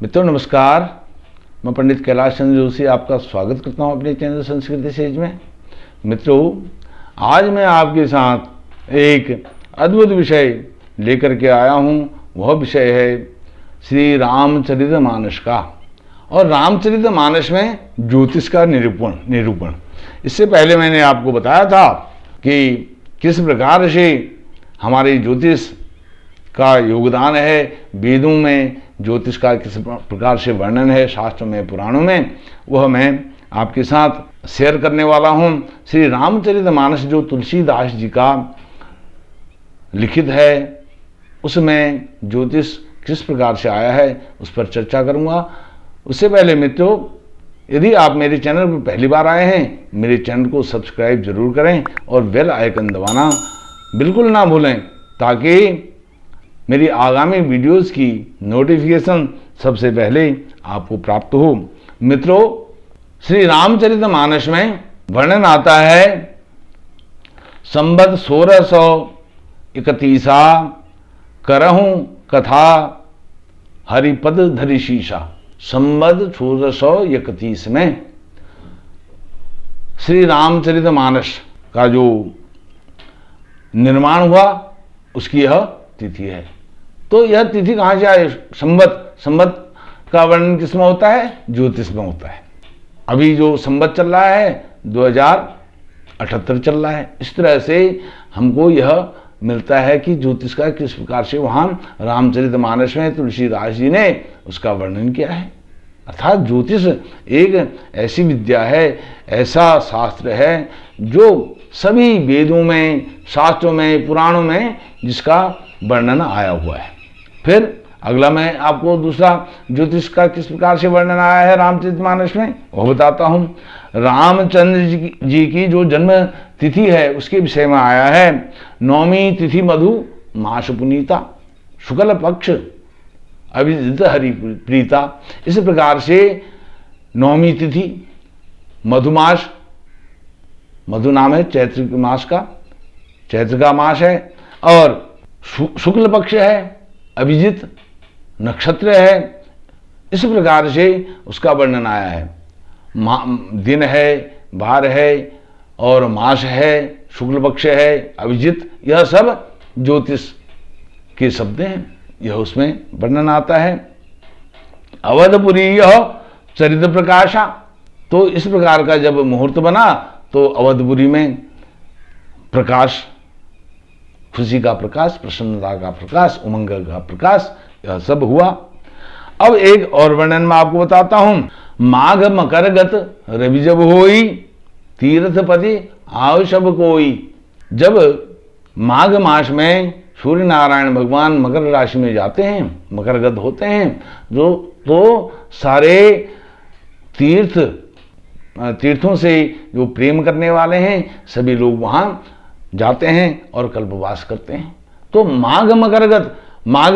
मित्रों नमस्कार, मैं पंडित कैलाश चंद्र जोशी आपका स्वागत करता हूं अपने चैनल संस्कृति सेज में। मित्रों, आज मैं आपके साथ एक अद्भुत विषय लेकर के आया हूं। वह विषय है श्री रामचरितमानस का, और रामचरितमानस में ज्योतिष का निरूपण। इससे पहले मैंने आपको बताया था कि किस प्रकार से हमारे ज्योतिष का योगदान है, वेदों में ज्योतिष का किस प्रकार से वर्णन है, शास्त्रों में, पुराणों में, वह मैं आपके साथ शेयर करने वाला हूं। श्री रामचरितमानस जो तुलसीदास जी का लिखित है, उसमें ज्योतिष किस प्रकार से आया है उस पर चर्चा करूंगा। उससे पहले मित्रों, यदि आप मेरे चैनल पर पहली बार आए हैं, मेरे चैनल को सब्सक्राइब जरूर करें और बेल आइकन दबाना बिल्कुल ना भूलें, ताकि मेरी आगामी वीडियोस की नोटिफिकेशन सबसे पहले आपको प्राप्त हो। मित्रों, श्री रामचरितमानस में वर्णन आता है संवत 1631 करहूं कथा हरिपद धरि शीशा। संवत 1631 में श्री रामचरितमानस का जो निर्माण हुआ उसकी यह तिथि है। तो यह तिथि कहां से आई? संवत का वर्णन किसमें होता है? ज्योतिष में होता है। अभी जो संवत चल रहा है 2078 चल रहा है। इस तरह से हमको यह मिलता है कि ज्योतिष का किस प्रकार से वहां रामचरितमानस में तुलसीदास जी ने उसका वर्णन किया है। अर्थात ज्योतिष एक ऐसी विद्या है, ऐसा शास्त्र है जो सभी वेदों में, शास्त्रों में, पुराणों में जिसका वर्णन आया हुआ है। फिर अगला मैं आपको दूसरा ज्योतिष का किस प्रकार से वर्णन आया है रामचरितमानस में वह बताता हूं। रामचंद्र जी की जो जन्म तिथि है उसके विषय में आया है। नौमी तिथि मधु मास पुनीता, शुक्ल पक्ष अभिजित हरि प्रीता। इस प्रकार से नौमी तिथि, मधुमास, मधु नाम है चैत्र मास का, चैत्र का मास है, और शुक्ल पक्ष है, अभिजित नक्षत्र है। इस प्रकार से उसका वर्णन आया है। दिन है, वार है, और मास है, शुक्ल पक्ष है, अभिजित, यह सब ज्योतिष के शब्द हैं। यह उसमें वर्णन आता है। अवधपुरी यह चरित प्रकाशा। तो इस प्रकार का जब मुहूर्त बना तो अवधपुरी में प्रकाश, खुशी का प्रकाश, प्रसन्नता का प्रकाश, उमंग का प्रकाश, यह सब हुआ। अब एक और वर्णन में आपको बताता हूं। माघ मकर गत रवि जब होई, तीर्थपति आव सब कोई। जब माघ मास में सूर्य नारायण भगवान मकर राशि में जाते हैं, मकरगत होते हैं, तो सारे तीर्थों से जो प्रेम करने वाले हैं सभी लोग वहां जाते हैं और कल्पवास करते हैं। तो माघ मकरगत, माघ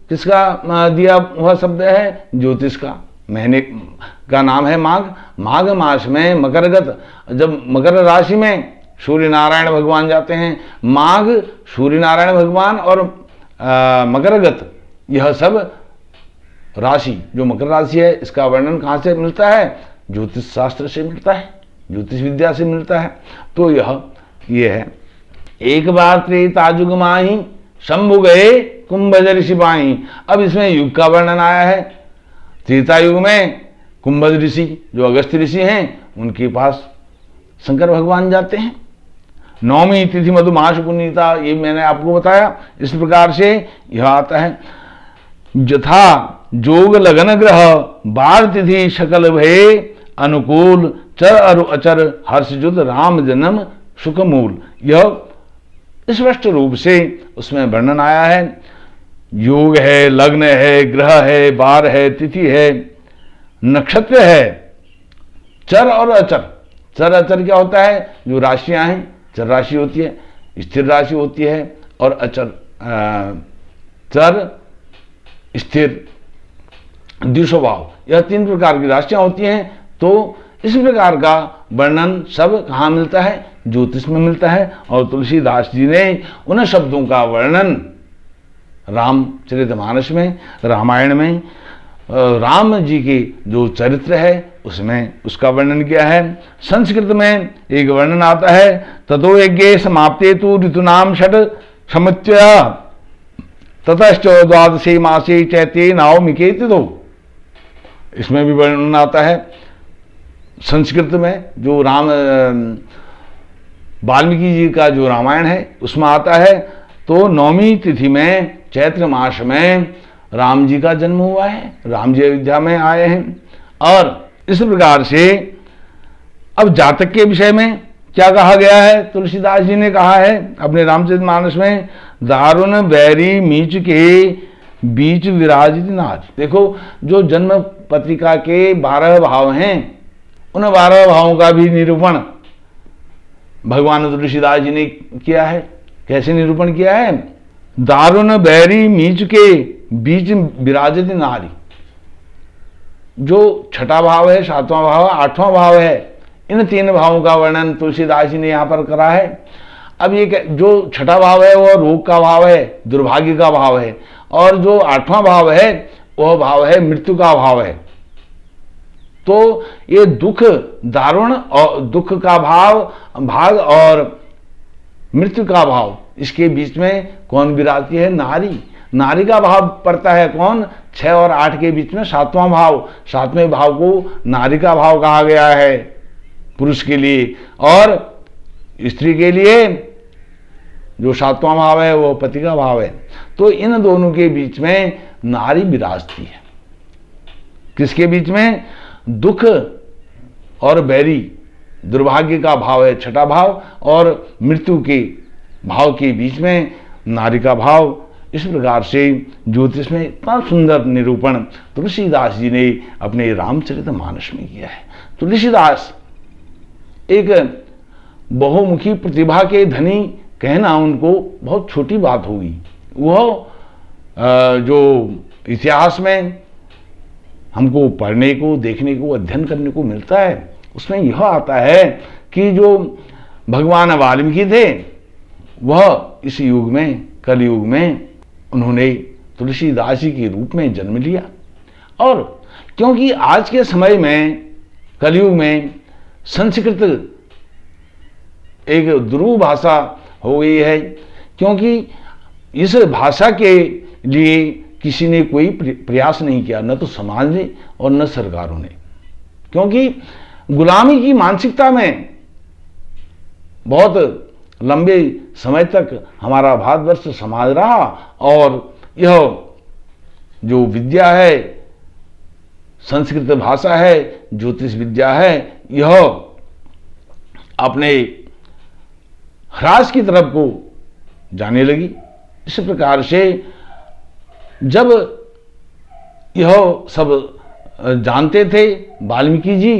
किसका दिया हुआ शब्द है? ज्योतिष का। महीने का नाम है माघ। माघ मास में मकरगत, जब मकर राशि में सूर्य नारायण भगवान जाते हैं, माघ सूर्य नारायण भगवान और मकरगत, यह सब राशि जो मकर राशि है, इसका वर्णन कहां से मिलता है? ज्योतिष शास्त्र से मिलता है, ज्योतिष विद्या से मिलता है। तो ये है। एक बार त्रेतायुग माही शंभु गए कुंभज ऋषि पाई। अब इसमें युग का वर्णन आया है। त्रेतायुग में कुंभज ऋषि जो अगस्त्य ऋषि हैं, उनके पास शंकर भगवान जाते हैं। नौमी तिथि मधुमास पुनीता, ये मैंने आपको बताया। इस प्रकार से यह आता है। यथा जोग लगन ग्रह बार तिथि शकल भय अनुकूल, चर अरु अचर हर्षजुत राम जन्म सुखमूल। यह स्पष्ट रूप से उसमें वर्णन आया है। योग है, लग्न है, ग्रह है, बार है, तिथि है, नक्षत्र है, चर और अचर। चर अचर क्या होता है? जो राशियां हैं, चर राशि होती है, स्थिर राशि होती है, और अचर चर, स्थिर, द्विस्वभाव, यह तीन प्रकार की राशियां होती हैं। तो इस प्रकार का वर्णन सब कहाँ मिलता है? ज्योतिष में मिलता है। और तुलसीदास जी ने उन शब्दों का वर्णन रामचरितमानस में, रामायण में राम जी के जो चरित्र है उसमें उसका वर्णन किया है। संस्कृत में एक वर्णन आता है, ततो यज्ञे समाप्ते तु ऋतूनाम षट समित्या ततश्च द्वादशे मासे चैत्ये नवमिके तिथौ। इसमें भी वर्णन आता है संस्कृत में, जो राम वाल्मीकि जी का जो रामायण है उसमें आता है। तो नौमी तिथि में चैत्र मास में राम जी का जन्म हुआ है, राम जी अयोध्या में आए हैं। और इस प्रकार से अब जातक के विषय में क्या कहा गया है, तुलसीदास जी ने कहा है अपने रामचरितमानस में, दारुण बैरी मीच के बीच विराजित नाज। देखो, जो जन्म पत्रिका के 12 भाव हैं, उन 12 भावों का भी निरूपण भगवान तुलसीदास जी ने किया है। कैसे निरूपण किया है? दारुण बैरी मीच के बीच विराजित नारी। जो छठा भाव है, सातवां भाव है, आठवां भाव है, इन 3 भावों का वर्णन तुलसीदास जी ने यहां पर करा है। अब ये जो छठा भाव है वह रोग का भाव है, दुर्भाग्य का भाव है, और जो 8वां भाव है वह भाव है मृत्यु का भाव है। तो ये दुख, दारुण और दुख का भाग और मृत्यु का भाव, इसके बीच में कौन विराजती है? नारी। नारी का भाव पड़ता है कौन? 6 और 8 के बीच में 7वां भाव। 7वें भाव को नारी का भाव कहा गया है पुरुष के लिए, और स्त्री के लिए जो 7वां भाव है वो पति का भाव है। तो इन दोनों के बीच में नारी विराजती है। किसके बीच में? दुख और बैरी, दुर्भाग्य का भाव है छठा भाव, और मृत्यु के भाव के बीच में नारी का भाव। इस प्रकार से ज्योतिष में इतना सुंदर निरूपण तुलसीदास जी ने अपने रामचरितमानस में किया है। तुलसीदास एक बहुमुखी प्रतिभा के धनी कहना उनको बहुत छोटी बात होगी। वह जो इतिहास में हमको पढ़ने को, देखने को, अध्ययन करने को मिलता है, उसमें यह आता है कि जो भगवान वाल्मीकि थे वह इस युग में, कलयुग में, उन्होंने तुलसीदास जी के रूप में जन्म लिया। और क्योंकि आज के समय में, कलयुग में, संस्कृत एक दुर्लभ भाषा हो गई है, क्योंकि इस भाषा के लिए किसी ने कोई प्रयास नहीं किया, न तो समाज ने और न सरकारों ने। क्योंकि गुलामी की मानसिकता में बहुत लंबे समय तक हमारा भारतवर्ष समाज रहा, और यह जो विद्या है, संस्कृत भाषा है, ज्योतिष विद्या है, यह अपने ह्रास की तरफ को जाने लगी। इस प्रकार से जब यह सब जानते थे वाल्मीकि जी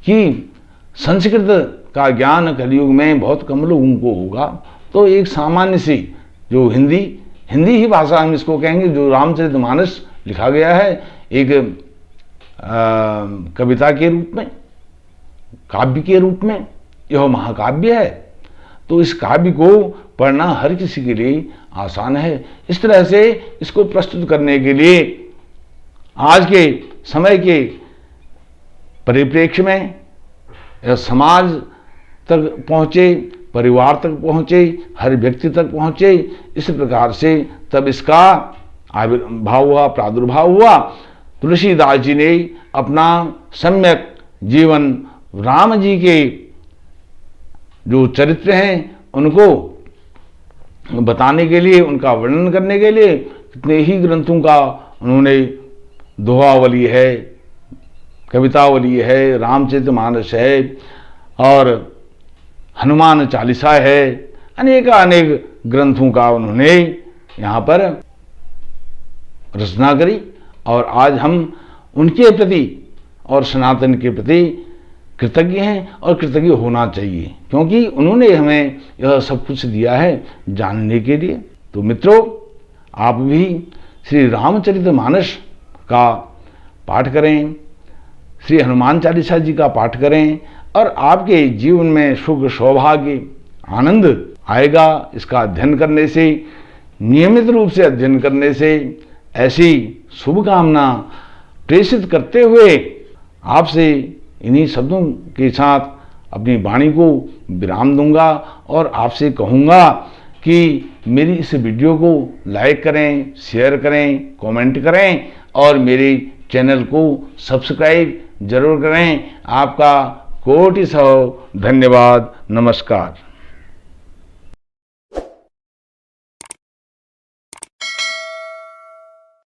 कि संस्कृत का ज्ञान कलयुग में बहुत कम लोगों को होगा, तो एक सामान्य सी जो हिंदी ही भाषा हम इसको कहेंगे, जो रामचरितमानस लिखा गया है एक कविता के रूप में, काव्य के रूप में, यह महाकाव्य है। तो इस काव्य को पढ़ना हर किसी के लिए आसान है। इस तरह से इसको प्रस्तुत करने के लिए आज के समय के परिप्रेक्ष्य में समाज तक पहुँचे, परिवार तक पहुँचे, हर व्यक्ति तक पहुँचे, इस प्रकार से तब इसका आविर्भाव हुआ, प्रादुर्भाव हुआ। तुलसीदास जी ने अपना सम्यक जीवन राम जी के जो चरित्र हैं उनको बताने के लिए, उनका वर्णन करने के लिए कितने ही ग्रंथों का उन्होंने, दोहावली है, कवितावली है, रामचरितमानस है, और हनुमान चालीसा है, अनेक ग्रंथों का उन्होंने यहाँ पर रचना करी। और आज हम उनके प्रति और सनातन के प्रति कृतज्ञ हैं, और कृतज्ञ होना चाहिए, क्योंकि उन्होंने हमें यह सब कुछ दिया है जानने के लिए। तो मित्रों, आप भी श्री रामचरितमानस का पाठ करें, श्री हनुमान चालीसा जी का पाठ करें, और आपके जीवन में सुख, सौभाग्य, आनंद आएगा इसका अध्ययन करने से, नियमित रूप से अध्ययन करने से। ऐसी शुभकामना प्रेषित करते हुए आपसे इन्हीं शब्दों के साथ अपनी वाणी को विराम दूंगा और आपसे कहूँगा कि मेरी इस वीडियो को लाइक करें, शेयर करें, कमेंट करें और मेरे चैनल को सब्सक्राइब जरूर करें। आपका कोटि सौ धन्यवाद। नमस्कार।